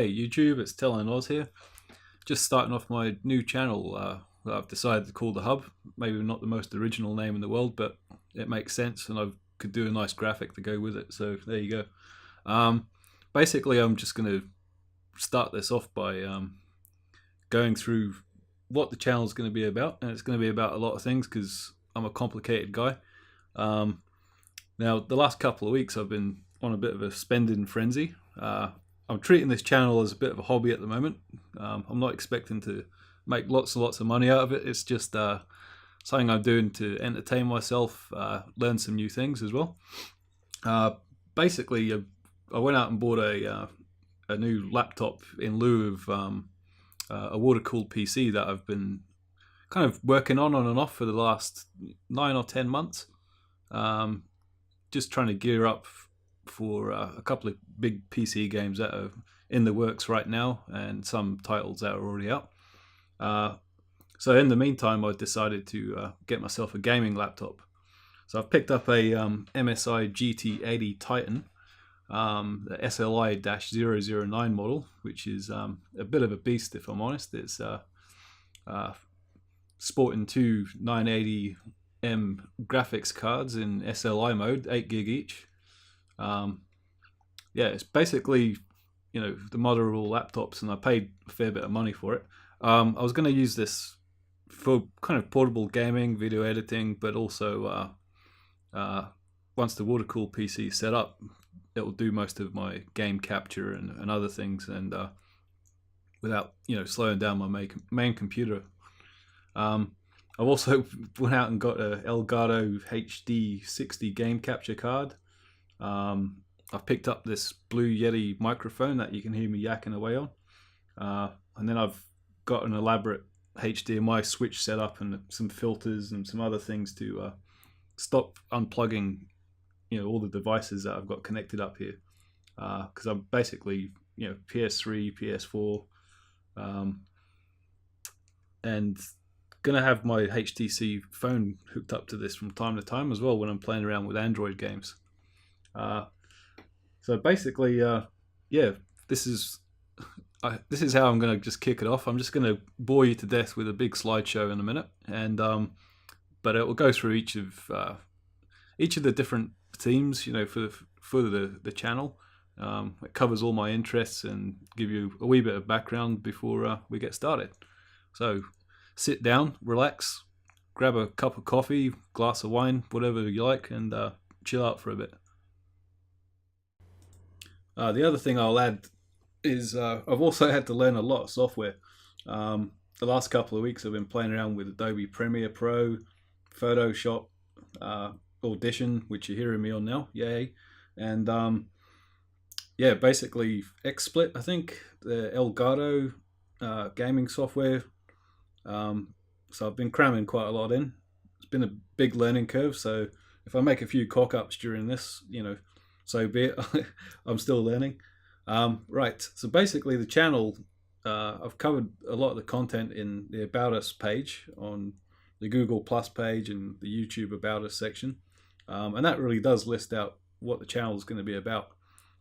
Hey YouTube, it's Telling Oz here. Just starting off my new channel that I've decided to call The Hub. Maybe not the most original name in the world, but it makes sense and I could do a nice graphic to go with it. So there you go. Basically, I'm just going to start this off by going through what the channel is going to be about. And it's going to be about a lot of things because I'm a complicated guy. Now, the last couple of weeks I've been on a bit of a spending frenzy. I'm treating this channel as a bit of a hobby at the moment. I'm not expecting to make lots and lots of money out of it. It's just something I'm doing to entertain myself, learn some new things as well. Basically, I went out and bought a new laptop in lieu of a water-cooled PC that I've been kind of working on and off for the last 9 or 10 months. Just trying to gear up for a couple of big PC games that are in the works right now and some titles that are already out. So in the meantime, I decided to get myself a gaming laptop. So I've picked up a MSI GT80 Titan, the SLI-009 model, which is a bit of a beast if I'm honest. It's sporting two 980M graphics cards in SLI mode, 8 gig each. Yeah, it's basically, the mother of all laptops, and I paid a fair bit of money for it. I was going to use this for kind of portable gaming, video editing, but also once the water-cooled PC is set up, it will do most of my game capture and other things, and without slowing down my main computer. I've also went out and got a Elgato HD 60 game capture card. I've picked up this Blue Yeti microphone that you can hear me yakking away on, and then I've got an elaborate HDMI switch set up and some filters and some other things to stop unplugging all the devices that I've got connected up here, because I'm basically PS3, PS4, and gonna have my HTC phone hooked up to this from time to time as well when I'm playing around with Android games. So basically, yeah, this is how I'm going to just kick it off. I'm just going to bore you to death with a big slideshow in a minute, and but it will go through each of the different themes, for the channel. It covers all my interests and give you a wee bit of background before we get started. So sit down, relax, grab a cup of coffee, glass of wine, whatever you like, and chill out for a bit. The other thing I'll add is I've also had to learn a lot of software. The last couple of weeks I've been playing around with Adobe Premiere Pro, Photoshop, Audition, which you're hearing me on now, yay. And yeah, basically XSplit, I think, the Elgato gaming software. So I've been cramming quite a lot in. It's been a big learning curve, so if I make a few cock-ups during this, so be it. I'm still learning. Right, so basically the channel, I've covered a lot of the content in the About Us page on the Google Plus page and the YouTube About Us section. And that really does list out what the channel is going to be about.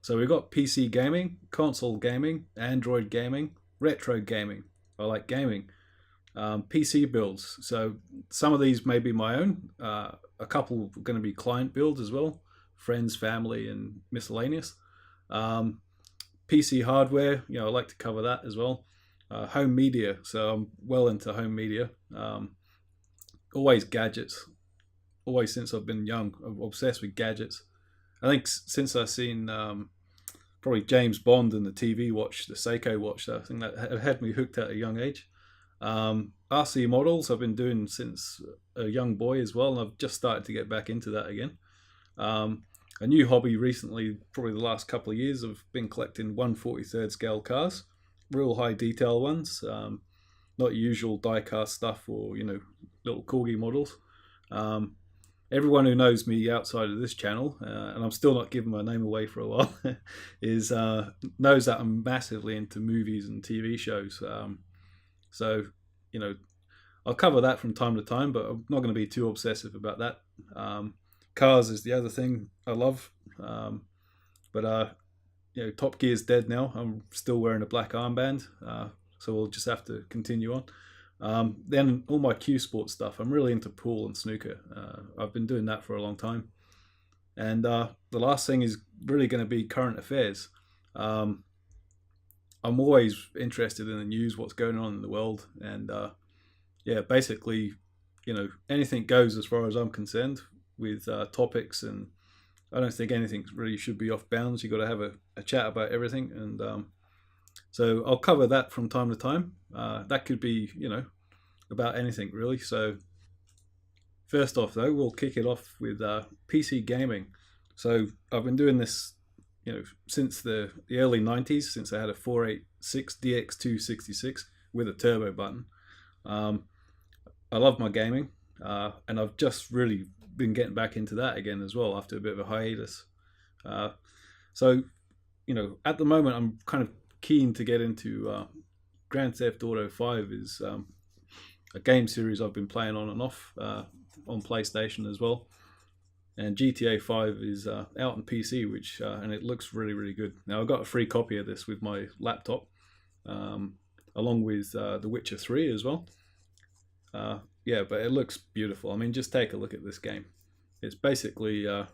So we've got PC gaming, console gaming, Android gaming, retro gaming. I like gaming. PC builds. So some of these may be my own. A couple are going to be client builds as well. Friends, family, and miscellaneous. PC hardware, I like to cover that as well. Home media, so I'm well into home media. Always gadgets. Always since I've been young, I'm obsessed with gadgets. I think since I've seen probably James Bond and the TV watch, the Seiko watch, I think that had me hooked at a young age. RC models I've been doing since a young boy as well, and I've just started to get back into that again. A new hobby recently, probably the last couple of years, I've been collecting 1/43 scale cars, real high detail ones, not usual die-cast stuff or little corgi models. Everyone who knows me outside of this channel, and I'm still not giving my name away for a while, knows that I'm massively into movies and TV shows. So I'll cover that from time to time, but I'm not going to be too obsessive about that. Cars is the other thing I love, but Top Gear's dead now. I'm still wearing a black armband, so we'll just have to continue on. Then all my Q Sport stuff. I'm really into pool and snooker. I've been doing that for a long time. And the last thing is really going to be current affairs. Um, I'm always interested in the news, what's going on in the world, and yeah, basically, anything goes as far as I'm concerned with topics, and I don't think anything really should be off bounds. You got to have a chat about everything, and so I'll cover that from time to time. That could be, about anything really. So first off, though, we'll kick it off with PC gaming. So I've been doing this, since the early '90s, since I had a 486 DX266 with a turbo button. I love my gaming, and I've just really been getting back into that again as well after a bit of a hiatus. So, at the moment, I'm kind of keen to get into Grand Theft Auto 5 is a game series I've been playing on and off on PlayStation as well. And GTA 5 is out on PC, which and it looks really, really good. Now, I got a free copy of this with my laptop, along with The Witcher 3 as well. Yeah, but it looks beautiful. I mean, just take a look at this game. It's basically a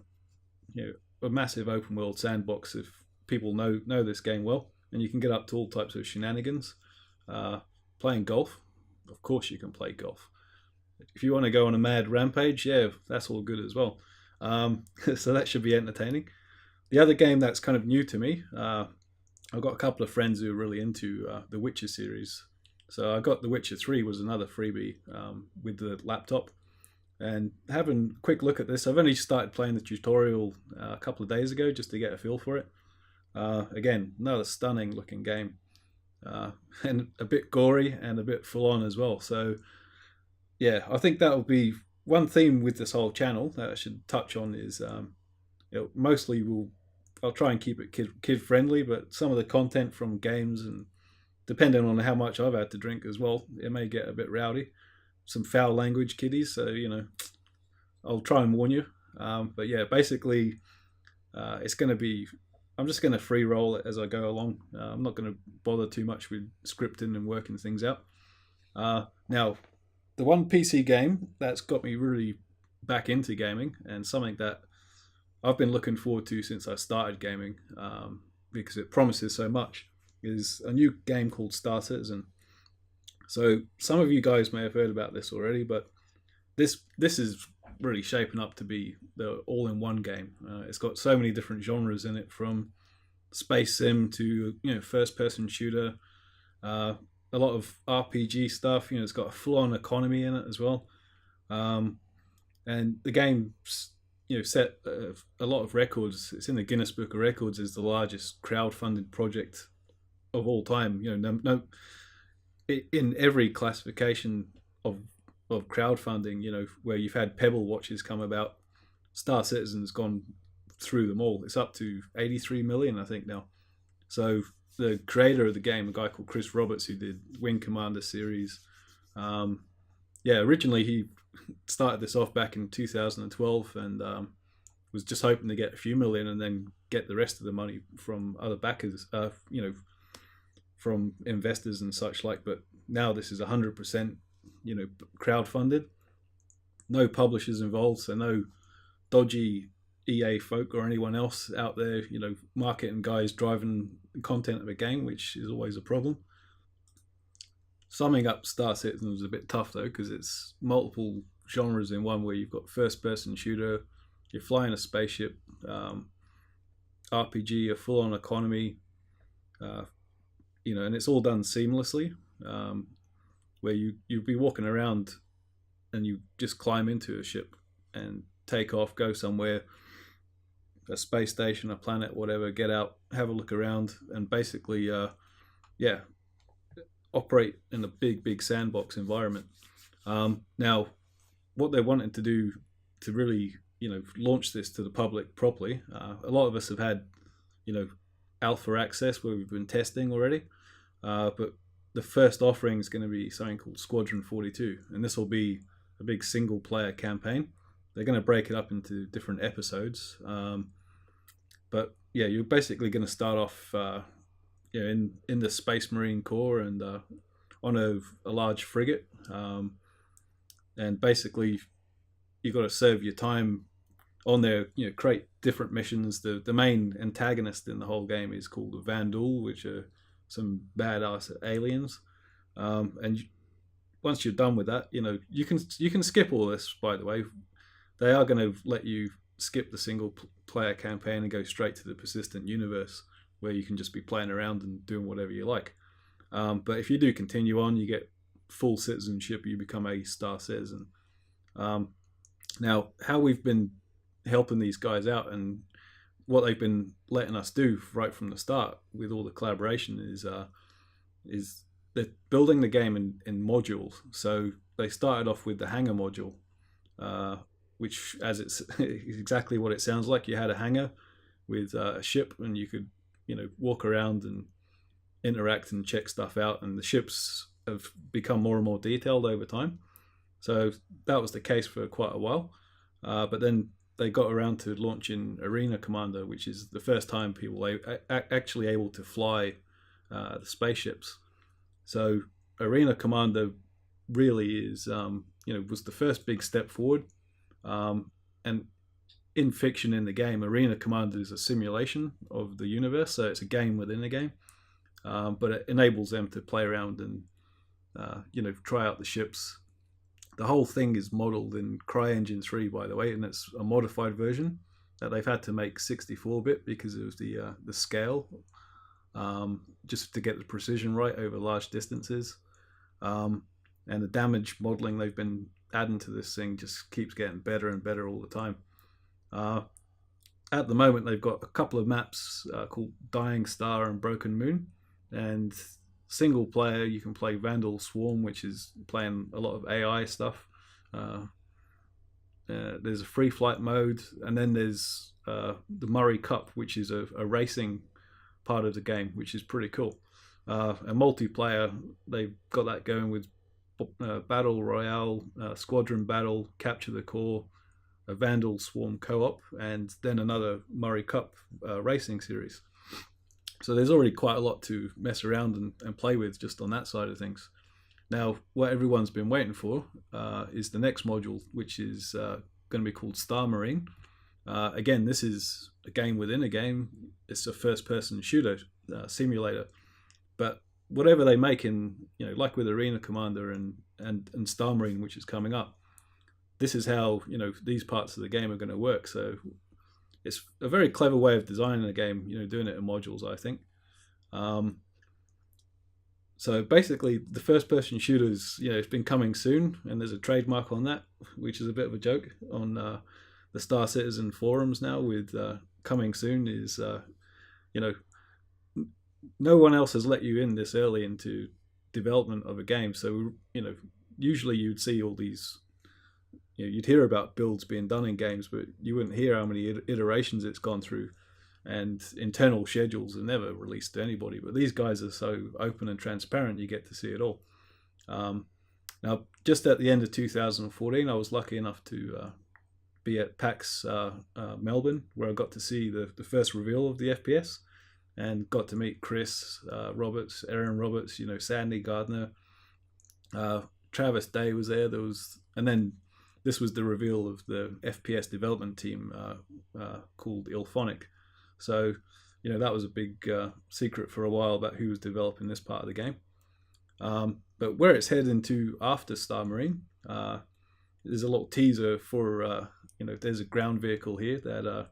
massive open world sandbox. If people know this game well, and you can get up to all types of shenanigans. Playing golf, of course you can play golf. If you want to go on a mad rampage, yeah, that's all good as well. So that should be entertaining. The other game that's kind of new to me, I've got a couple of friends who are really into the Witcher series. So I got The Witcher 3 was another freebie with the laptop. And having a quick look at this, I've only started playing the tutorial a couple of days ago just to get a feel for it. Again, another stunning looking game. And a bit gory and a bit full on as well. So yeah, I think that will be one theme with this whole channel that I should touch on is mostly I'll try and keep it kid friendly, but some of the content from games, and depending on how much I've had to drink as well, it may get a bit rowdy. Some foul language, kiddies. So I'll try and warn you. But yeah, basically, it's going to be. I'm just going to free roll it as I go along. I'm not going to bother too much with scripting and working things out. Now, the one PC game that's got me really back into gaming, and something that I've been looking forward to since I started gaming, because it promises so much, is a new game called Star Citizen. So some of you guys may have heard about this already, but this is really shaping up to be the all-in-one game. It's got so many different genres in it, from space sim to first-person shooter, a lot of RPG stuff. It's got a full-on economy in it as well, and the game's set a lot of records. It's in the Guinness Book of Records as the largest crowd-funded project of all time. In every classification of crowdfunding, where you've had Pebble watches come about, Star Citizen's gone through them all. It's up to 83 million, I think, now. So the creator of the game, a guy called Chris Roberts, who did Wing Commander series, originally he started this off back in 2012 and was just hoping to get a few million and then get the rest of the money from other backers, from investors and such like. But now this is 100%, crowdfunded. No publishers involved, so no dodgy EA folk or anyone else out there, marketing guys driving content of a game, which is always a problem. Summing up Star Citizen was a bit tough though, because it's multiple genres in one, where you've got first-person shooter, you're flying a spaceship, RPG, a full-on economy, and it's all done seamlessly, where you'd be walking around and you just climb into a ship and take off, go somewhere, a space station, a planet, whatever, get out, have a look around, and basically, operate in a big sandbox environment. Now, what they're wanting to do to really, launch this to the public properly, a lot of us have had, alpha access where we've been testing already, but the first offering is going to be something called Squadron 42, and this will be a big single player campaign. They're going to break it up into different episodes, but yeah, you're basically going to start off in the Space Marine Corps and on a large frigate, and basically you got to serve your time on there. Create different missions. The main antagonist in the whole game is called the Vandal, which are some badass aliens. And once you're done with that, you can skip all this. By the way, they are going to let you skip the single player campaign and go straight to the persistent universe, where you can just be playing around and doing whatever you like. But if you do continue on, you get full citizenship. You become a star citizen. Um, Now, how we've been helping these guys out and what they've been letting us do right from the start with all the collaboration is they're building the game in modules. So they started off with the hangar module, which, as it's exactly what it sounds like, you had a hangar with a ship, and you could walk around and interact and check stuff out. And the ships have become more and more detailed over time. So that was the case for quite a while. But then they got around to launching Arena Commander, which is the first time people were actually able to fly the spaceships. So Arena Commander really is, was the first big step forward. And in fiction, in the game, Arena Commander is a simulation of the universe, so it's a game within a game. But it enables them to play around and try out the ships. The whole thing is modeled in CryEngine 3, by the way, and it's a modified version that they've had to make 64-bit because of the scale, just to get the precision right over large distances. And the damage modeling they've been adding to this thing just keeps getting better and better all the time. At the moment, they've got a couple of maps called Dying Star and Broken Moon, and single player you can play Vandal Swarm, which is playing a lot of AI stuff. There's a free flight mode, and then there's the Murray Cup, which is a racing part of the game, which is pretty cool. And multiplayer, they've got that going with Battle Royale, Squadron Battle, Capture the Core, a Vandal Swarm co-op, and then another Murray Cup racing series. So there's already quite a lot to mess around and play with just on that side of things. Now, what everyone's been waiting for is the next module, which is going to be called Star Marine. Again, this is a game within a game. It's a first-person shooter simulator. But whatever they make in, like with Arena Commander and Star Marine, which is coming up, this is how these parts of the game are going to work. So it's a very clever way of designing a game, doing it in modules, I think. So basically, the first-person shooters, it's been coming soon, and there's a trademark on that, which is a bit of a joke on the Star Citizen forums now. With coming soon is, no one else has let you in this early into development of a game. So usually you'd see all these. You'd hear about builds being done in games, but you wouldn't hear how many iterations it's gone through, and internal schedules are never released to anybody. But these guys are so open and transparent, you get to see it all. Now, just at the end of 2014, I was lucky enough to be at PAX Melbourne, where I got to see the first reveal of the FPS, and got to meet Chris Roberts, Aaron Roberts, Sandy Gardner, Travis Day was there. And then this was the reveal of the FPS development team called Ilphonic. So, that was a big secret for a while about who was developing this part of the game. But where it's heading to after Star Marine, there's a little teaser for, there's a ground vehicle here that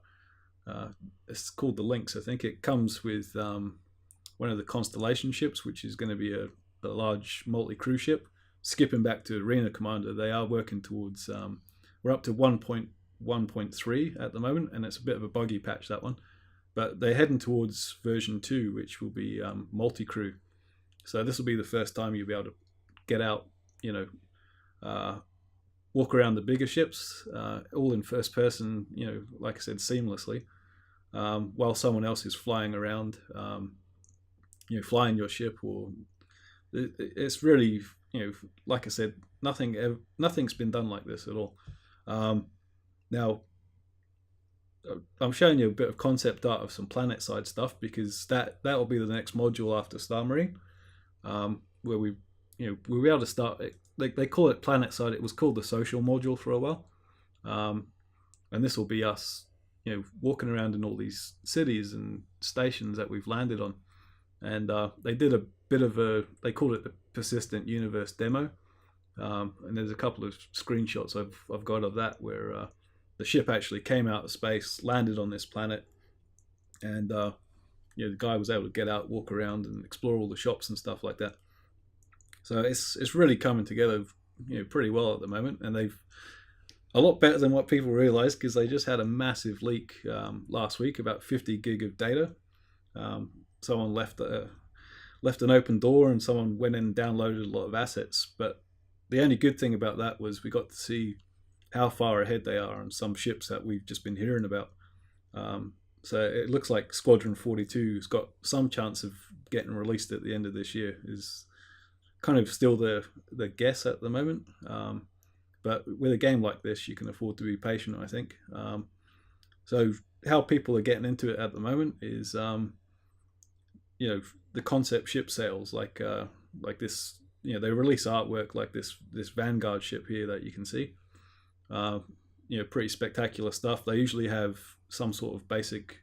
it's called the Lynx, I think. It comes with one of the Constellation ships, which is going to be a large multi-crew ship. Skipping back to Arena Commander, they are working towards, we're up to 1.1.3 at the moment, and it's a bit of a buggy patch, that one. But they're heading towards version 2, which will be multi-crew. So this will be the first time you'll be able to get out, walk around the bigger ships, all in first person, like I said, seamlessly, while someone else is flying around, flying your ship. Or it's really, like I said, nothing's been done like this at all. Now, I'm showing you a bit of concept art of some planet side stuff, because that'll be the next module after Star Marine, where we'll be able to start it. They call it planet side. It was called the social module for a while, and this will be us, walking around in all these cities and stations that we've landed on. And they did a bit of they called it the persistent universe demo, and there's a couple of screenshots I've got of that, where the ship actually came out of space, landed on this planet, and the guy was able to get out, walk around, and explore all the shops and stuff like that. So it's really coming together, pretty well at the moment, and they've a lot better than what people realize, because they just had a massive leak last week, about 50 gig of data. Someone left an open door, and someone went in and downloaded a lot of assets. But the only good thing about that was we got to see how far ahead they are on some ships that we've just been hearing about. So it looks like Squadron 42 has got some chance of getting released at the end of this year. Is kind of still the guess at the moment. But with a game like this, you can afford to be patient, I think. So how people are getting into it at the moment is, the concept ship sales, like this. They release artwork like this Vanguard ship here that you can see. Pretty spectacular stuff. They usually have some sort of basic,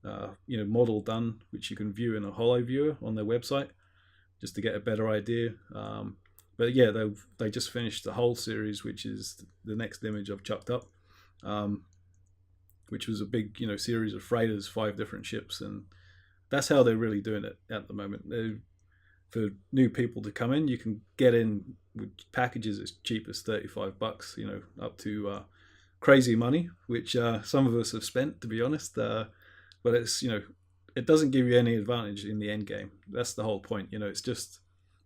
model done, which you can view in a holo viewer on their website, just to get a better idea. But yeah, they just finished the whole series, which is the next image I've chucked up, which was a big, series of freighters, 5 different ships, and that's how they're really doing it at the moment. For new people to come in, you can get in with packages as cheap as $35, up to crazy money, which some of us have spent, to be honest. But it's, it doesn't give you any advantage in the end game. That's the whole point. It's just,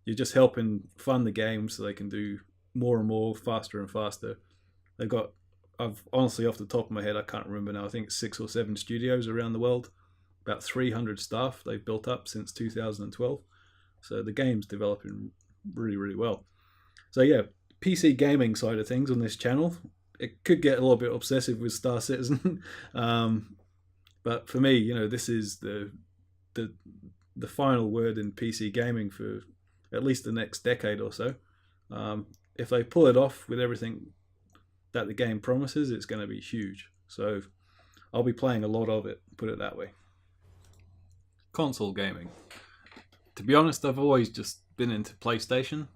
you're just helping fund the game so they can do more and more, faster and faster. They've got, I've honestly, off the top of my head, I can't remember now, I think it's 6 or 7 studios around the world, about 300 staff they've built up since 2012. So the game's developing really, really well. So yeah, PC gaming side of things on this channel, it could get a little bit obsessive with Star Citizen. But for me, this is the final word in PC gaming for at least the next decade or so. If they pull it off with everything that the game promises, it's going to be huge. So I'll be playing a lot of it, put it that way. Console gaming. To be honest, I've always just been into PlayStation.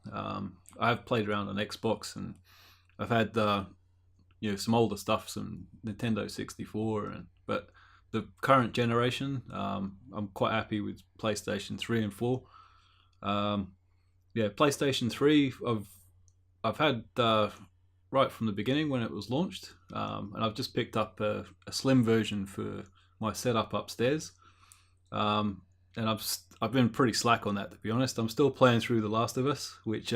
I've played around on Xbox, and I've had some older stuff, some Nintendo 64, but the current generation, I'm quite happy with PlayStation 3 and 4. PlayStation 3, I've had right from the beginning when it was launched, and I've just picked up a slim version for my setup upstairs, and I've been pretty slack on that, to be honest. I'm still playing through The Last of Us, which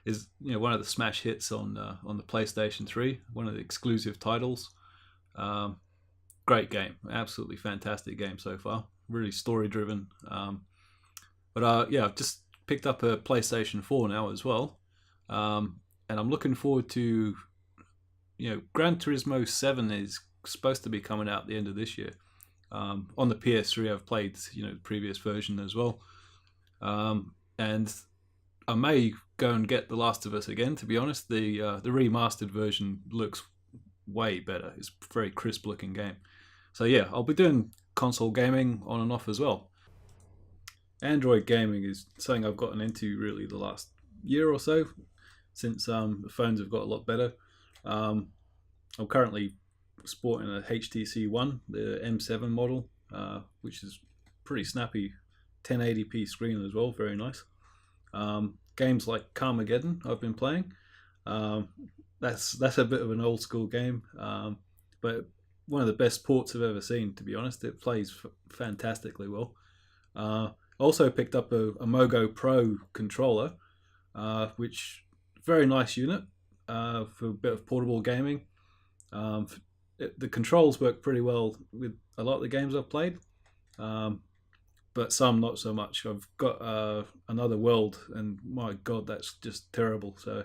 is one of the smash hits on the PlayStation 3, one of the exclusive titles. Great game, absolutely fantastic game so far. Really story driven. But I've just picked up a PlayStation 4 now as well, and I'm looking forward to, Gran Turismo 7 is supposed to be coming out at the end of this year. On the PS3, I've played the previous version as well, and I may go and get The Last of Us again. To be honest, the remastered version looks way better. It's a very crisp looking game. So yeah, I'll be doing console gaming on and off as well. Android gaming is something I've gotten into really the last year or so, since the phones have got a lot better. I'm currently sporting a HTC One, the M7 model, which is pretty snappy, 1080p screen as well, very nice. Games like Carmageddon I've been playing. That's a bit of an old school game, but one of the best ports I've ever seen, to be honest. It plays fantastically well. Also picked up a Mogo Pro controller, which very nice unit for a bit of portable gaming. The controls work pretty well with a lot of the games I've played, but some not so much. I've got Another World, and my god, that's just terrible. So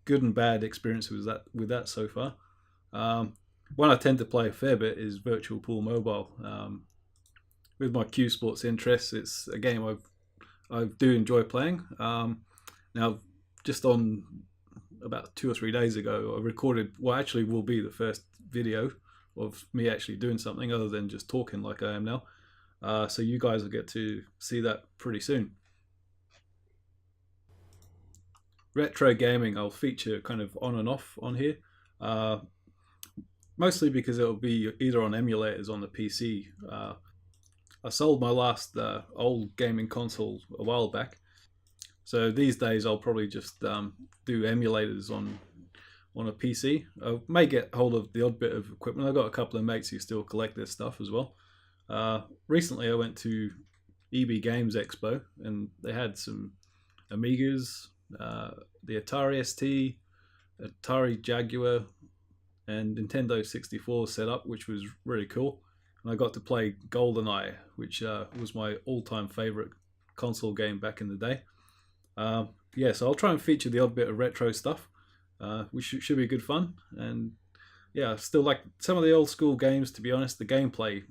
good and bad experience with that so far. one I tend to play a fair bit is Virtual Pool Mobile. With my Q Sports interests, it's a game I do enjoy playing. Now, just on about 2 or 3 days ago, I recorded what actually will be the first video of me actually doing something other than just talking like I am now. So you guys will get to see that pretty soon. Retro gaming I'll feature kind of on and off on here. Mostly because it'll be either on emulators on the PC. I sold my last old gaming console a while back, so these days I'll probably just do emulators on a PC. I may get hold of the odd bit of equipment. I've got a couple of mates who still collect this stuff as well. Recently I went to EB Games Expo and they had some Amigas, the Atari ST, Atari Jaguar, and Nintendo 64 set up, which was really cool. And I got to play GoldenEye, which was my all-time favorite console game back in the day. Yeah, so I'll try and feature the odd bit of retro stuff, which should be good fun. And yeah, I still like some of the old school games, to be honest. The gameplay,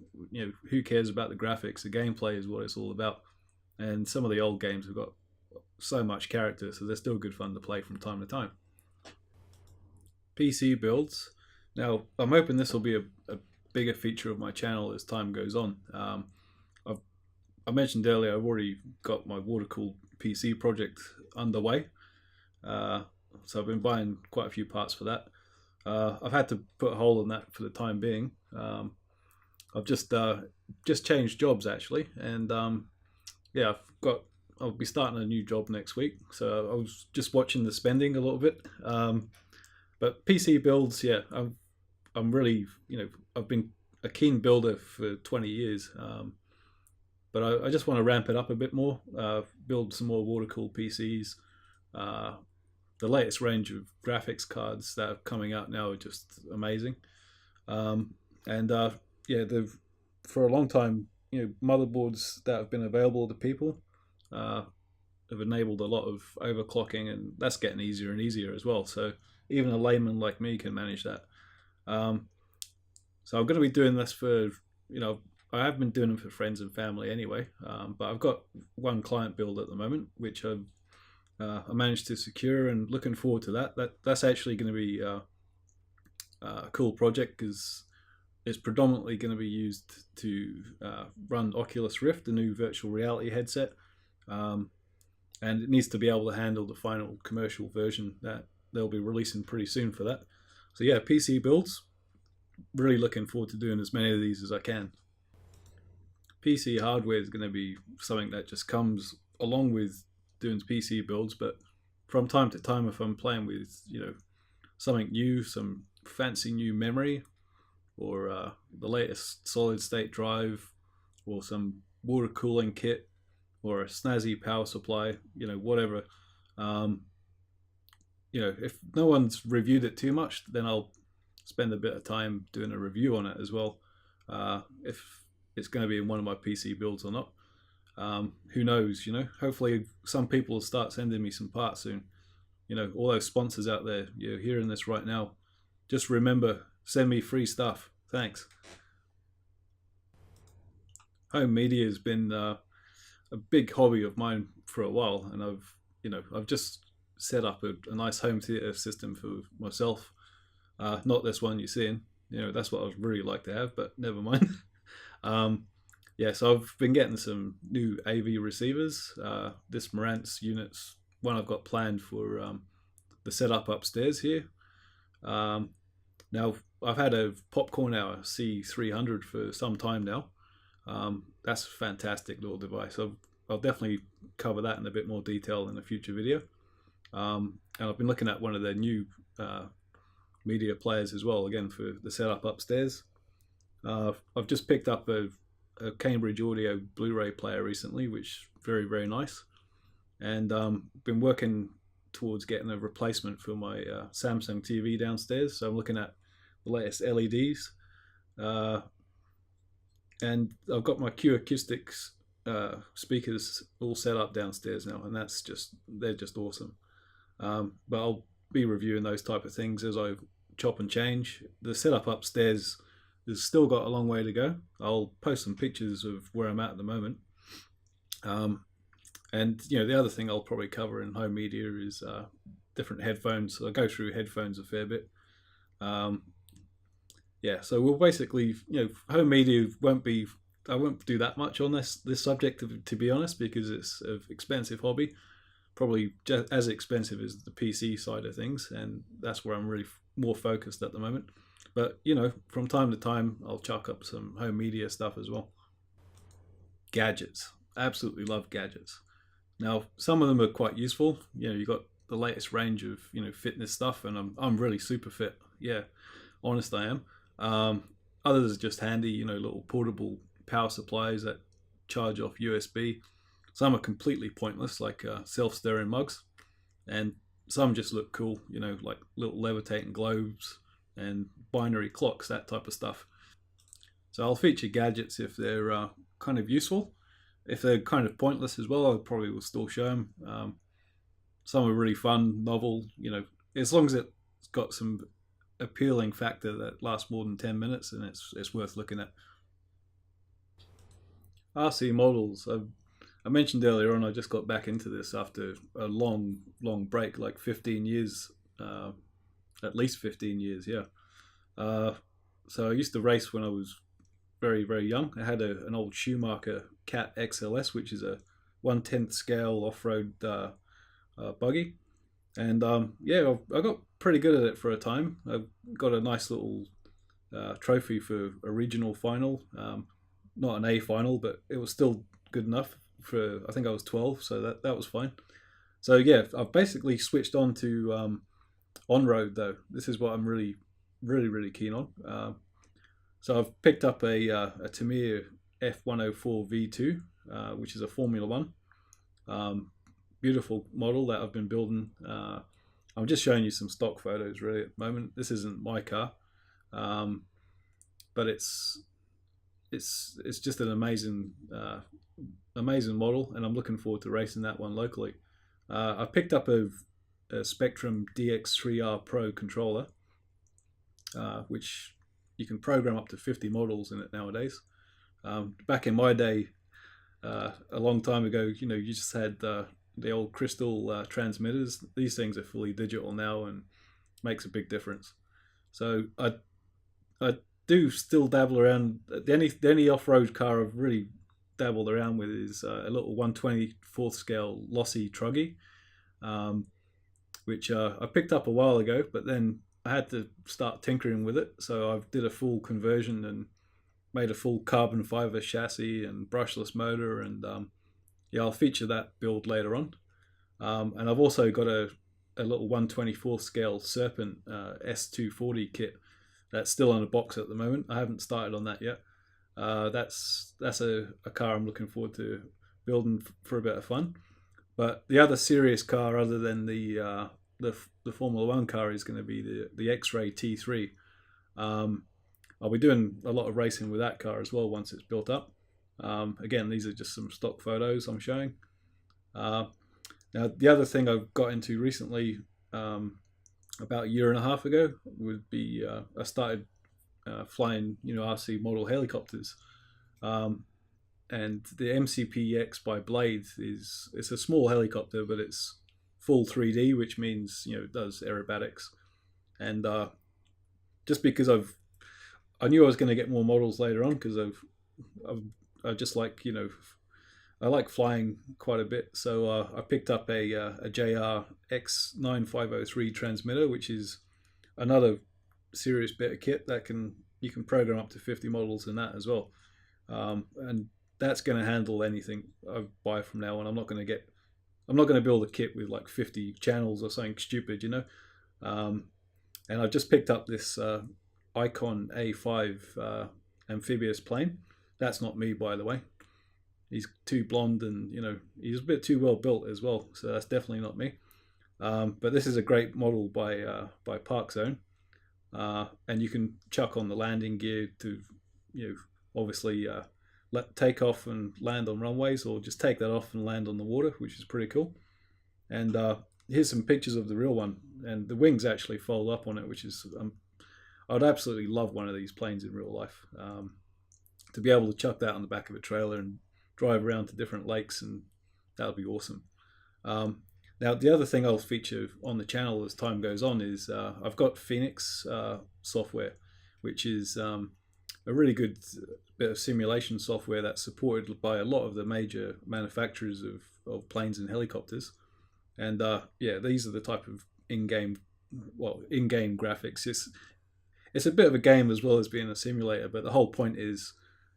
who cares about the graphics? The gameplay is what it's all about. And some of the old games have got so much character, so they're still good fun to play from time to time. PC builds. Now, I'm hoping this will be a bigger feature of my channel as time goes on. I mentioned earlier I've already got my water-cooled PC project underway. So I've been buying quite a few parts for that. I've had to put a hold on that for the time being. I've just changed jobs actually, and yeah, I'll be starting a new job next week. So I was just watching the spending a little bit. But PC builds, yeah, I'm really, I've been a keen builder for 20 years. But I just want to ramp it up a bit more, build some more water-cooled PCs. The latest range of graphics cards that are coming out now are just amazing. Yeah, for a long time, motherboards that have been available to people have enabled a lot of overclocking, and that's getting easier and easier as well. So even a layman like me can manage that. So I'm going to be doing this for, I have been doing them for friends and family anyway, but I've got one client build at the moment, which I managed to secure, and looking forward to that. That's actually going to be a cool project because it's predominantly going to be used to run Oculus Rift, the new virtual reality headset, and it needs to be able to handle the final commercial version that they'll be releasing pretty soon for that. So yeah, PC builds. Really looking forward to doing as many of these as I can. PC hardware is going to be something that just comes along with doing PC builds, but from time to time, if I'm playing with something new, some fancy new memory, or the latest solid state drive, or some water cooling kit, or a snazzy power supply, whatever. If no one's reviewed it too much, then I'll spend a bit of time doing a review on it as well. If it's going to be in one of my PC builds or not. Who knows, hopefully some people will start sending me some parts soon. All those sponsors out there, you're hearing this right now. Just remember, send me free stuff. Thanks. Home media has been a big hobby of mine for a while, and I've just set up a nice home theater system for myself. Not this one you're seeing. That's what I'd really like to have, but never mind. Yeah, so I've been getting some new AV receivers. This Marantz unit's one I've got planned for the setup upstairs here. Now, I've had a Popcorn Hour C300 for some time now. That's a fantastic little device. I'll definitely cover that in a bit more detail in a future video. And I've been looking at one of their new media players as well, again, for the setup upstairs. I've just picked up a Cambridge Audio Blu-ray player recently, which is very, very nice. And been working towards getting a replacement for my Samsung TV downstairs. So I'm looking at the latest LEDs. And I've got my Q Acoustics speakers all set up downstairs now, and they're just awesome. But I'll be reviewing those type of things as I chop and change. The setup upstairs has still got a long way to go. I'll post some pictures of where I'm at the moment. And the other thing I'll probably cover in home media is different headphones. So I go through headphones a fair bit. So we'll basically, home media won't be. I won't do that much on this subject, to be honest, because it's an expensive hobby, probably just as expensive as the PC side of things, and that's where I'm really more focused at the moment. But from time to time, I'll chuck up some home media stuff as well. Gadgets, absolutely love gadgets. Now, some of them are quite useful. You got the latest range of fitness stuff, and I'm really super fit. Yeah, honest I am. Others are just handy, little portable power supplies that charge off USB. Some are completely pointless, like self-stirring mugs, and some just look cool, like little levitating globes and binary clocks, that type of stuff. So I'll feature gadgets if they're kind of useful. If they're kind of pointless as well, I probably will still show them. Some are really fun, novel, as long as it's got some appealing factor that lasts more than 10 minutes, and it's worth looking at. RC models. I mentioned earlier on, I just got back into this after a long break, like 15 years, at least 15 years, yeah. So I used to race when I was very, very young. I had an old Schumacher Cat XLS, which is a 1/10 scale off-road buggy. And I got pretty good at it for a time. I got a nice little trophy for a regional final. Not an A final, but it was still good enough for, I think I was 12, so that was fine. So yeah, I've basically switched on to on-road though. This is what I'm really, really, really keen on. So I've picked up a Tamiya F104 V2, which is a Formula One. Beautiful model that I've been building. I'm just showing you some stock photos really at the moment. This isn't my car, but it's just an amazing model, and I'm looking forward to racing that one locally. I picked up a Spectrum DX3R Pro controller, which you can program up to 50 models in it nowadays. Back in my day, a long time ago, you just had the old crystal transmitters. These things are fully digital now, and makes a big difference. So I do still dabble around. The only off-road car I've really dabbled around with is a little 1/24 scale lossy truggy, which I picked up a while ago, but then I had to start tinkering with it. So I did a full conversion and made a full carbon fiber chassis and brushless motor, and I'll feature that build later on. And I've also got a little 1/24 scale Serpent S240 kit that's still in a box at the moment. I haven't started on that yet. That's a car I'm looking forward to building for a bit of fun. But the other serious car, other than the Formula One car, is going to be the X-Ray T3. I'll be doing a lot of racing with that car as well once it's built up. Again, these are just some stock photos I'm showing. Now, the other thing I've got into recently, about a year and a half ago, would be I started flying, RC model helicopters. And the MCP-X by Blade it's a small helicopter, but it's full 3D, which means it does aerobatics. And just because I knew I was going to get more models later on, because I just like I like flying quite a bit. So I picked up a JR X9503 transmitter, which is another serious bit of kit that you can program up to 50 models in that as well. And that's going to handle anything I buy from now on. I'm not going to build a kit with like 50 channels or something stupid, And I've just picked up this Icon A5 amphibious plane. That's not me, by the way. He's too blonde, and he's a bit too well built as well. So that's definitely not me. But this is a great model by Park Zone, and you can chuck on the landing gear to obviously take off and land on runways, or just take that off and land on the water, which is pretty cool. And here's some pictures of the real one, and the wings actually fold up on it, which is I'd absolutely love one of these planes in real life. To be able to chuck that on the back of a trailer and drive around to different lakes, and that would be awesome. Um, Now, the other thing I'll feature on the channel as time goes on is I've got Phoenix software, which is a really good bit of simulation software that's supported by a lot of the major manufacturers of planes and helicopters. And yeah, these are the type of in-game, well, in-game graphics. It's a bit of a game as well as being a simulator, but the whole point is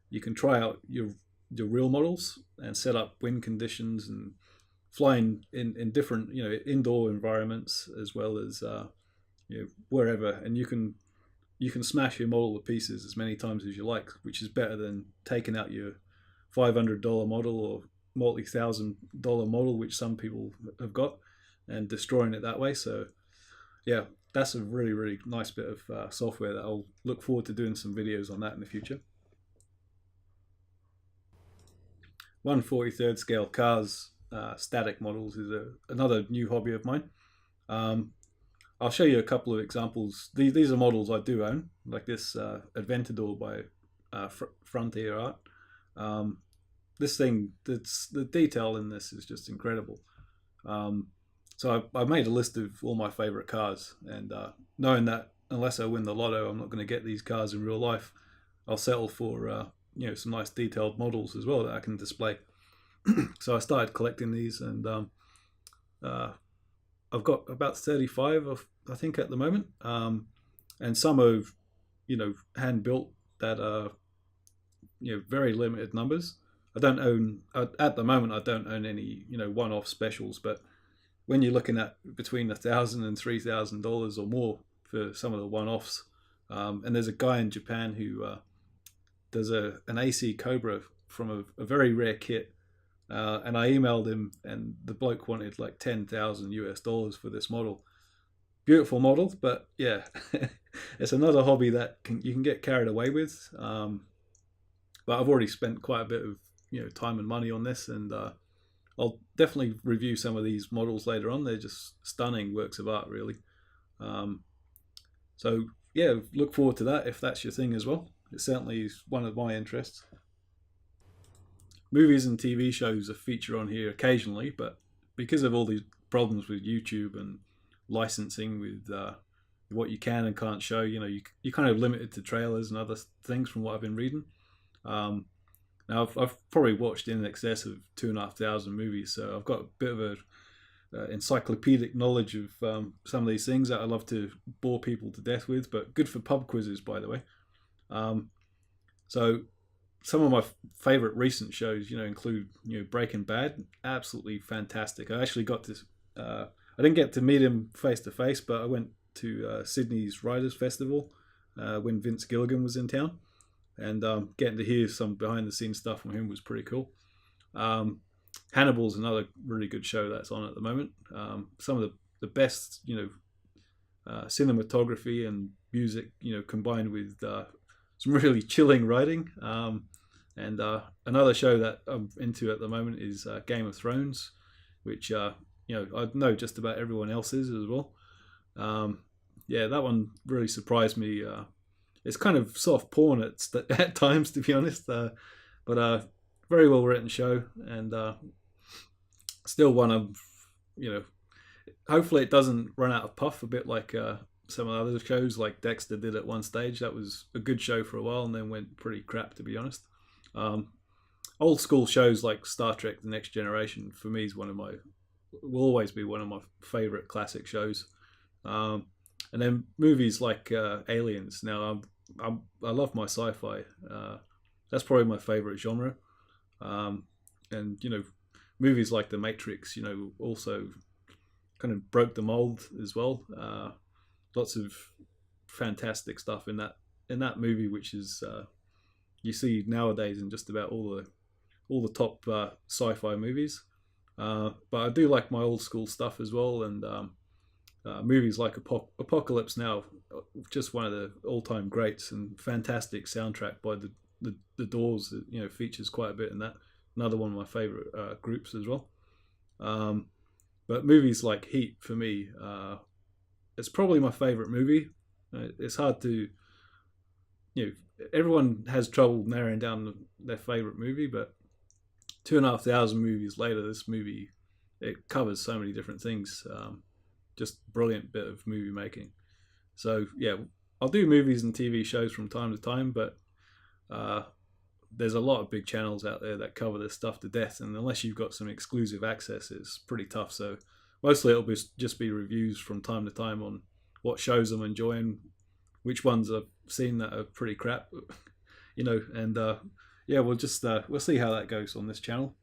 you can try out your real models and set up wind conditions and flying in different indoor environments as well as wherever, and you can smash your model to pieces as many times as you like, which is better than taking out your $500 model or multi-$1,000 model, which some people have got, and destroying it that way. So yeah, that's a really, really nice bit of software that I'll look forward to doing some videos on that in the future. 1/43rd scale cars, static models is another new hobby of mine. I'll show you a couple of examples. These are models I do own, like this Adventador by Frontier Art. This thing, the detail in this is just incredible. So I made a list of all my favorite cars, and knowing that unless I win the lotto, I'm not going to get these cars in real life, I'll settle for some nice detailed models as well that I can display. So I started collecting these, and I've got about 35 of, I think, at the moment, and some are hand built that are very limited numbers. I don't own at the moment. I don't own any one-off specials, but when you're looking at between $1,000 and $3,000 or more for some of the one-offs, and there's a guy in Japan who does an AC Cobra from a very rare kit, and I emailed him, and the bloke wanted like $10,000 for this model. Beautiful model, but yeah, it's another hobby that you can get carried away with. But I've already spent quite a bit of time and money on this, and I'll definitely review some of these models later on. They're just stunning works of art, really. So yeah, look forward to that if that's your thing as well. It certainly is one of my interests. Movies and TV shows are featured on here occasionally, but because of all these problems with YouTube and licensing with what you can and can't show, you're kind of limited to trailers and other things from what I've been reading. Now I've probably watched in excess of 2,500 movies, so I've got a bit of a encyclopedic knowledge of some of these things that I love to bore people to death with, but good for pub quizzes, by the way. So some of my favorite recent shows, include Breaking Bad, absolutely fantastic. I actually got this. I didn't get to meet him face to face, but I went to Sydney's Writers Festival when Vince Gilligan was in town, and getting to hear some behind the scenes stuff from him was pretty cool. Hannibal's another really good show that's on at the moment. Some of the best cinematography and music combined with some really chilling writing. And another show that I'm into at the moment is Game of Thrones, which I know just about everyone else is as well. Yeah, that one really surprised me. It's kind of soft porn at times, to be honest, but very well written show, and still one of hopefully it doesn't run out of puff, a bit like some of the other shows like Dexter did at one stage. That was a good show for a while and then went pretty crap, to be honest. Old school shows like Star Trek The Next Generation for me will always be one of my favorite classic shows. And then movies like Aliens. Now I love my sci-fi. That's probably my favorite genre. And movies like The Matrix also kind of broke the mold as well. Lots of fantastic stuff in that movie, which is you see nowadays in just about all the top sci-fi movies. But I do like my old school stuff as well, and movies like Apocalypse Now, just one of the all-time greats, and fantastic soundtrack by the Doors that features quite a bit in that. Another one of my favorite groups as well. But movies like Heat, for me, it's probably my favorite movie. It's hard to, everyone has trouble narrowing down their favorite movie, but 2,500 movies later, this movie, it covers so many different things. Just brilliant bit of movie making. So yeah, I'll do movies and TV shows from time to time, but uh, there's a lot of big channels out there that cover this stuff to death, and unless you've got some exclusive access, it's pretty tough. So mostly it'll just be reviews from time to time on what shows I'm enjoying, which ones I've seen that are pretty crap, and yeah, we'll see how that goes on this channel.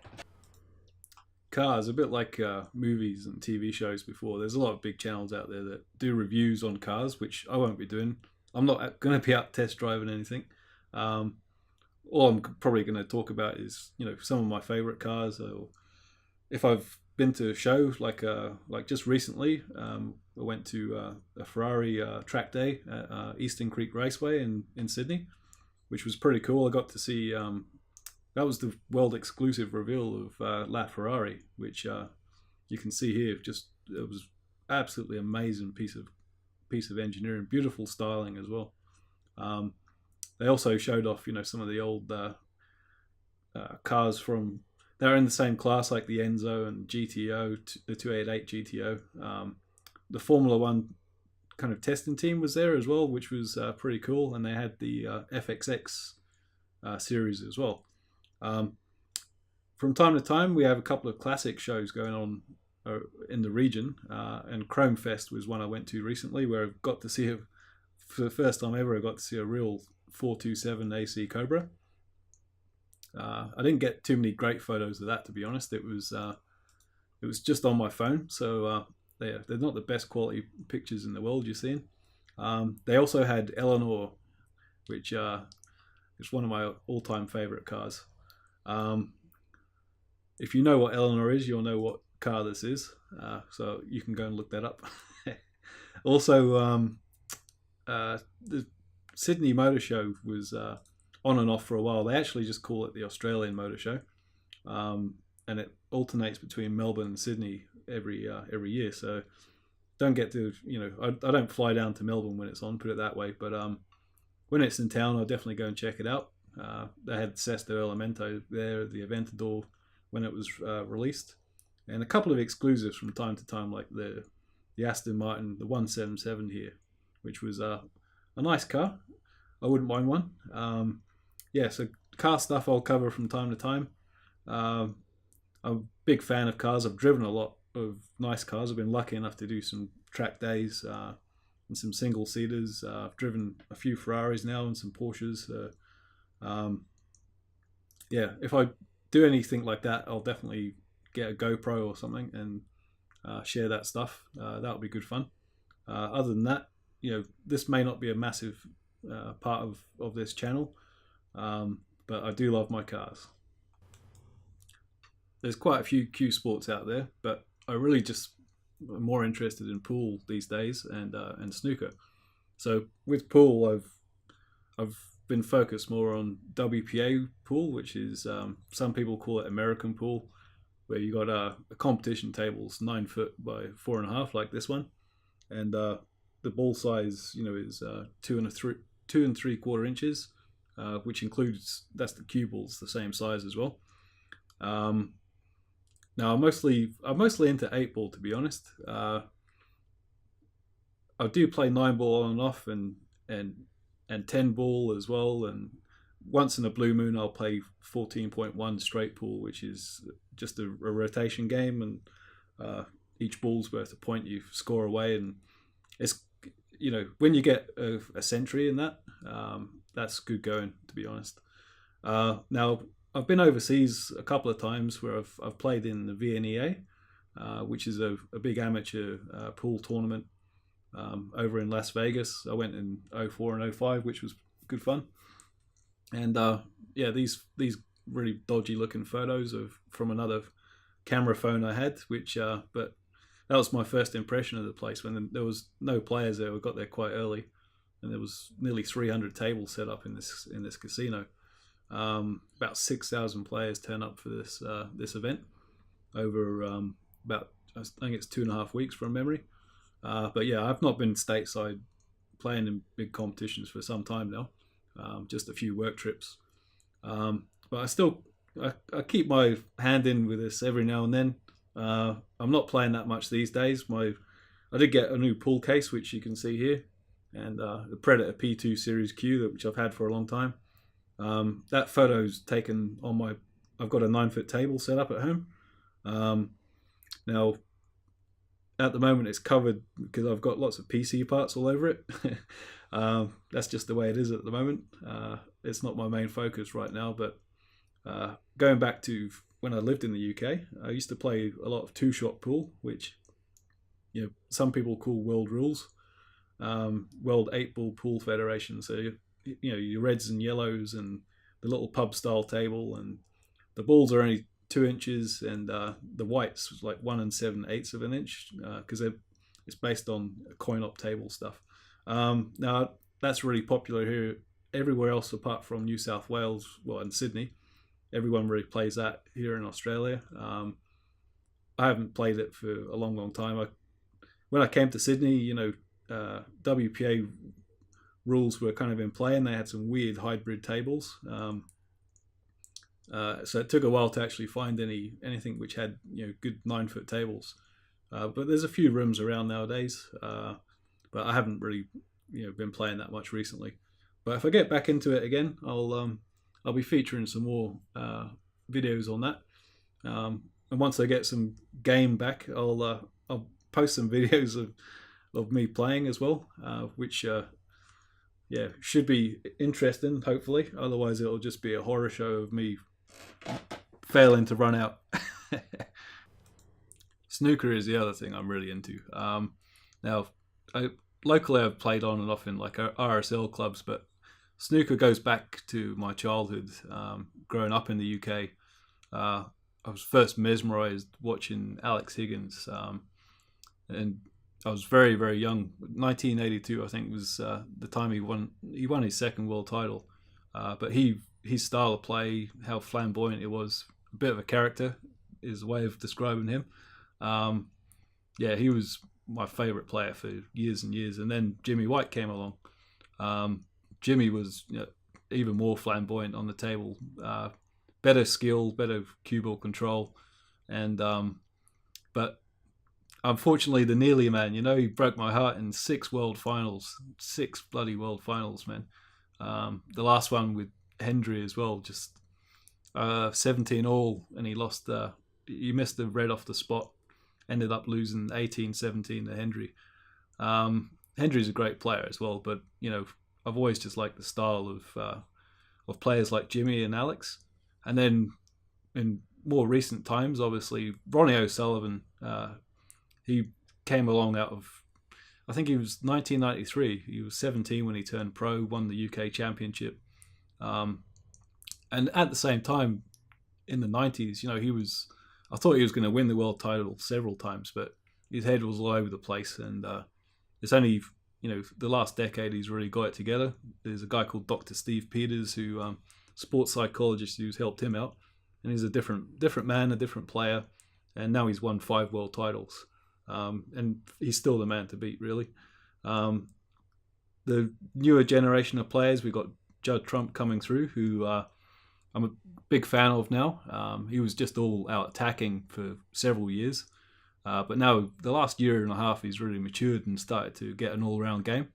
Cars, a bit like movies and TV shows before. There's a lot of big channels out there that do reviews on cars, which I won't be doing. I'm not going to be out test driving anything. All I'm probably going to talk about is some of my favorite cars, or if I've been to a show like just recently. I went to a Ferrari track day at Eastern Creek Raceway in Sydney, which was pretty cool. I got to see that was the world exclusive reveal of La Ferrari, which you can see here. It was absolutely amazing piece of engineering, beautiful styling as well. They also showed off, some of the old cars from. They're in the same class like the Enzo and GTO, the 288 GTO. The Formula One kind of testing team was there as well, which was pretty cool, and they had the FXX series as well. From time to time, we have a couple of classic shows going on in the region, and Chrome Fest was one I went to recently, where I got to see for the first time ever, I got to see a real 427 AC Cobra. I didn't get too many great photos of that, to be honest. It was just on my phone, so they're not the best quality pictures in the world you're seeing. They also had Eleanor, which is one of my all-time favorite cars. If you know what Eleanor is, you'll know what car this is, so you can go and look that up. Also, the Sydney Motor Show was on and off for a while. They actually just call it the Australian Motor Show, and it alternates between Melbourne and Sydney every year. So don't get to I don't fly down to Melbourne when it's on, put it that way. But when it's in town, I'll definitely go and check it out. They had Sesto Elemento there, the Aventador, when it was released, and a couple of exclusives from time to time, like the Aston Martin, the 177 here, which was a nice car. I wouldn't mind one. Yeah, so car stuff I'll cover from time to time. I'm a big fan of cars. I've driven a lot of nice cars. I've been lucky enough to do some track days and some single seaters. I've driven a few Ferraris now and some Porsches. Yeah, if I do anything like that, I'll definitely get a GoPro or something and share that stuff. That'll be good fun. Other than that, this may not be a massive part of this channel, but I do love my cars. There's quite a few Q Sports out there, but I really just am more interested in pool these days and snooker. So with pool, I've been focused more on WPA pool, which is some people call it American pool, where you got a competition tables 9 foot by 4.5, like this one, and the ball size is 2 3/4 inches, which includes, that's the cue balls, the same size as well. Now I'm mostly into 8 ball, to be honest. I do play 9 ball on and off, and 10 ball as well, and once in a blue moon I'll play 14.1 straight pool, which is just a rotation game, and each ball's worth a point you score away, and it's when you get a century in that, that's good going, to be honest. Now I've been overseas a couple of times where I've played in the VNEA, which is a big amateur pool tournament over in Las Vegas. I went in 04 and 05, which was good fun. And yeah, these really dodgy looking photos from another camera phone I had, which but that was my first impression of the place when there was no players there. We got there quite early, and there was nearly 300 tables set up in this casino. About 6,000 players turn up for this event over about, I think it's 2.5 weeks from memory. But yeah, I've not been stateside playing in big competitions for some time now, just a few work trips. But I keep my hand in with this every now and then. I'm not playing that much these days. I did get a new pool case, which you can see here, and the Predator P2 Series Q, which I've had for a long time. That photo's taken on I've got a 9-foot table set up at home. Now, at the moment it's covered because I've got lots of PC parts all over it. That's just the way it is at the moment. It's not my main focus right now, but going back to when I lived in the UK, I used to play a lot of two-shot pool, which some people call world rules, World 8-Ball Pool Federation. So your reds and yellows and the little pub style table, and the balls are only 2 inches, and the whites was like 1 7/8 of an inch because it's based on coin-op table stuff. Now that's really popular here. Everywhere else apart from New South Wales, and Sydney, everyone really plays that here in Australia. I haven't played it for a long time. When I came to Sydney, WPA rules were kind of in play, and they had some weird hybrid tables. So it took a while to actually find anything which had good 9-foot tables. But there's a few rooms around nowadays. But I haven't really been playing that much recently. But if I get back into it again, I'll be featuring some more videos on that. And once I get some game back, I'll post some videos of me playing as well, which should be interesting, hopefully. Otherwise it'll just be a horror show of me failing to run out. Snooker is the other thing I'm really into. Now, locally I've played on and off in like RSL clubs, but snooker goes back to my childhood. Growing up in the UK, I was first mesmerised watching Alex Higgins, and I was very, very young. 1982, I think, was the time he won his second world title. But his style of play, how flamboyant it was, a bit of a character is a way of describing him. He was my favourite player for years and years. And then Jimmy White came along. Jimmy was even more flamboyant on the table, better skill, better cue ball control, and but unfortunately the Neely man, he broke my heart in 6 world finals, 6 bloody world finals, man. The last one with Hendry as well, just 17 all, and he lost. He missed the red off the spot, ended up losing 18-17 to Hendry. Hendry's a great player as well, but I've always just liked the style of players like Jimmy and Alex. And then in more recent times, obviously, Ronnie O'Sullivan, he came along out of, I think he was 1993. He was 17 when he turned pro, won the UK Championship. And at the same time, in the 90s, I thought he was going to win the world title several times, but his head was all over the place. And it's only the last decade he's really got it together. There's a guy called Dr. Steve Peters, who sports psychologist, who's helped him out, and he's a different man, a different player, and now he's won 5 world titles, and he's still the man to beat, really. The newer generation of players, we've got Judd Trump coming through, who I'm a big fan of now. He was just all out attacking for several years. But now, the last year and a half, he's really matured and started to get an all-round game.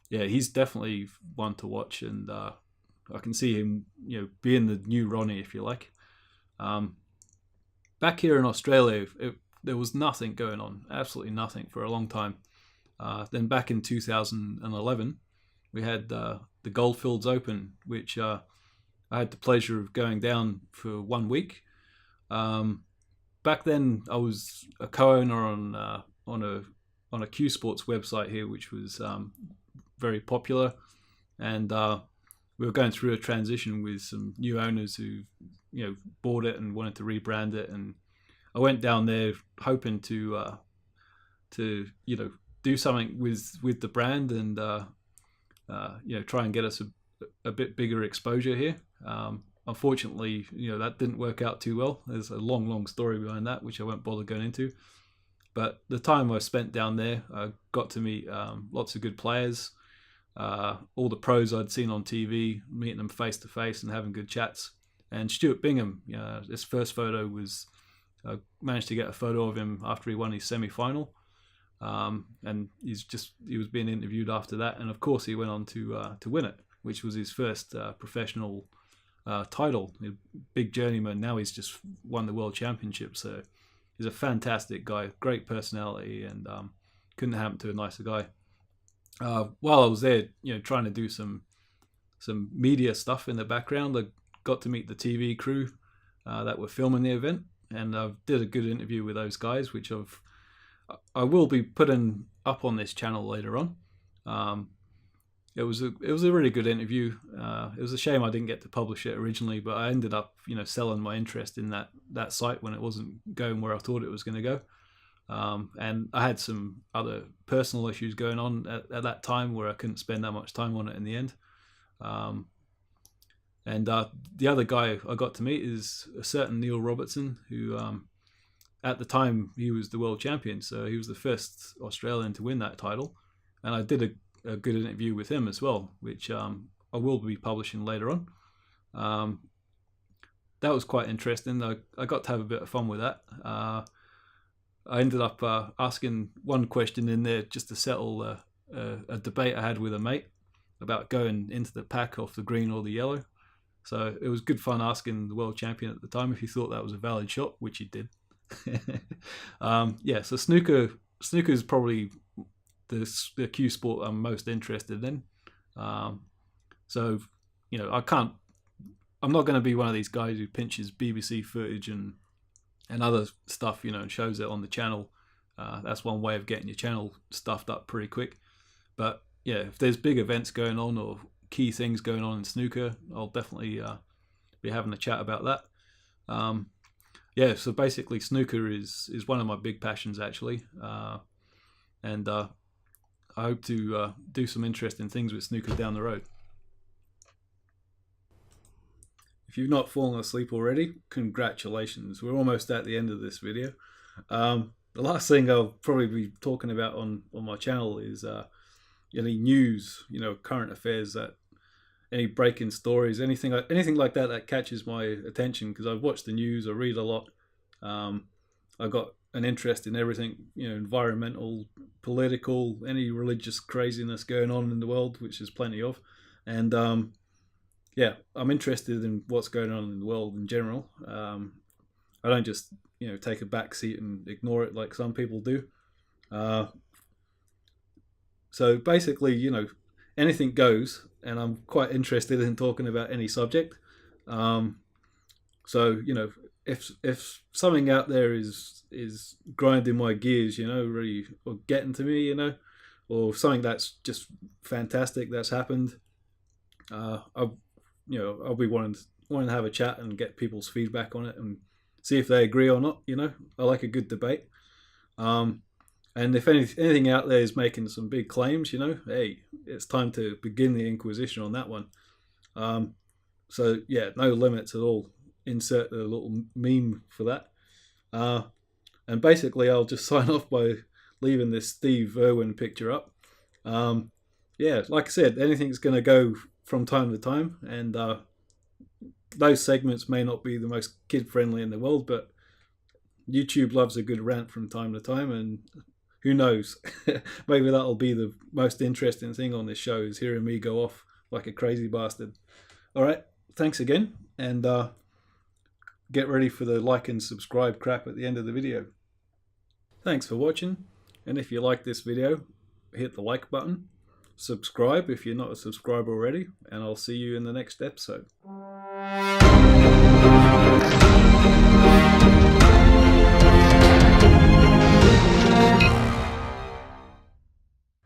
He's definitely one to watch, and I can see him, being the new Ronnie, if you like. Back here in Australia, there was nothing going on, absolutely nothing, for a long time. Then back in 2011, we had the Goldfields Open, which I had the pleasure of going down for 1 week. Back then, I was a co-owner on a Q Sports website here, which was very popular, and we were going through a transition with some new owners who bought it and wanted to rebrand it, and I went down there hoping to do something with the brand and try and get us a bit bigger exposure here. Unfortunately, that didn't work out too well. There's a long story behind that, which I won't bother going into. But the time I spent down there, I got to meet lots of good players, all the pros I'd seen on TV, meeting them face to face and having good chats. And Stuart Bingham, his first photo was, I managed to get a photo of him after he won his semi-final. And he was being interviewed after that, and of course he went on to win it, which was his first professional title. Big journeyman. Now he's just won the world championship. So he's a fantastic guy, great personality, and couldn't happen to a nicer guy. While I was there, trying to do some media stuff in the background, I got to meet the TV crew that were filming the event, and I did a good interview with those guys, which I will be putting up on this channel later on. It was a really good interview. It was a shame I didn't get to publish it originally, but I ended up selling my interest in that site when it wasn't going where I thought it was going to go. And I had some other personal issues going on at that time where I couldn't spend that much time on it in the end. And the other guy I got to meet is a certain Neil Robertson, who at the time he was the world champion, so he was the first Australian to win that title. And I did a good interview with him as well, which I will be publishing later on. That was quite interesting. I got to have a bit of fun with that. I ended up asking one question in there just to settle a debate I had with a mate about going into the pack off the green or the yellow. So it was good fun asking the world champion at the time if he thought that was a valid shot, which he did. So snooker is probably the cue sport I'm most interested in. I'm not going to be one of these guys who pinches BBC footage and other stuff, and shows it on the channel. That's one way of getting your channel stuffed up pretty quick. But yeah, if there's big events going on or key things going on in snooker, I'll definitely be having a chat about that. So basically snooker is one of my big passions, actually. And I hope to do some interesting things with snooker down the road. If you've not fallen asleep already, congratulations. We're almost at the end of this video. The last thing I'll probably be talking about on my channel is any news, current affairs, any breaking stories, anything like that catches my attention, because I've watched the news, I read a lot. I've got an interest in everything, environmental, political, any religious craziness going on in the world, which there's plenty of. And I'm interested in what's going on in the world in general. I don't just take a back seat and ignore it like some people do. So basically, anything goes, and I'm quite interested in talking about any subject. If something out there is grinding my gears, really, or getting to me, or something that's just fantastic that's happened, I'll be wanting to have a chat and get people's feedback on it and see if they agree or not. I like a good debate. And if anything out there is making some big claims, hey, it's time to begin the Inquisition on that one. No limits at all. Insert a little meme for that. And basically, I'll just sign off by leaving this Steve Irwin picture up. Like I said, anything's going to go from time to time, and those segments may not be the most kid-friendly in the world, but YouTube loves a good rant from time to time, and who knows, maybe that'll be the most interesting thing on this show, is hearing me go off like a crazy bastard. Alright, thanks again, and get ready for the like and subscribe crap at the end of the video. Thanks for watching, and if you like this video, hit the like button, subscribe if you're not a subscriber already, and I'll see you in the next episode.